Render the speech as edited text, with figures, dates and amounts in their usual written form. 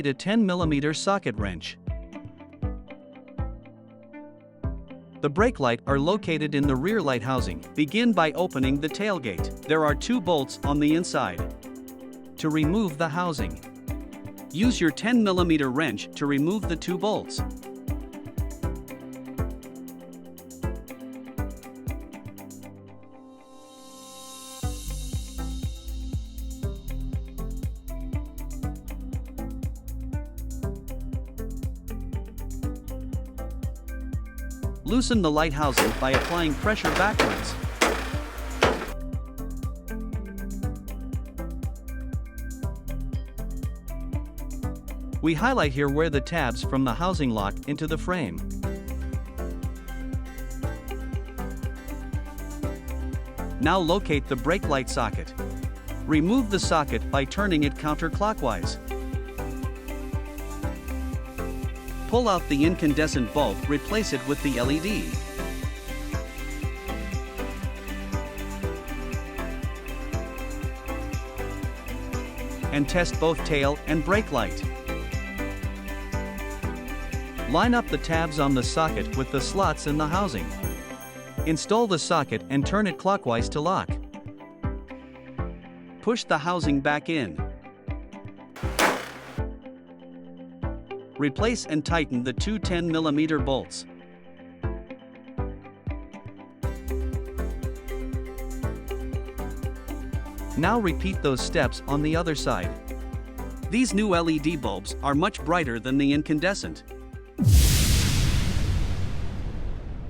A 10mm socket wrench. The brake light are located in the rear light housing. Begin by opening the tailgate. There are 2 bolts on the inside. To remove the housing, use your 10mm wrench to remove the 2 bolts. Loosen the light housing by applying pressure backwards. We highlight here where the tabs from the housing lock into the frame. Now locate the brake light socket. Remove the socket by turning it counterclockwise. Pull out the incandescent bulb, replace it with the LED. And test both tail and brake light. Line up the tabs on the socket with the slots in the housing. Install the socket and turn it clockwise to lock. Push the housing back in. Replace and tighten the 2 10mm bolts. Now repeat those steps on the other side. These new LED bulbs are much brighter than the incandescent.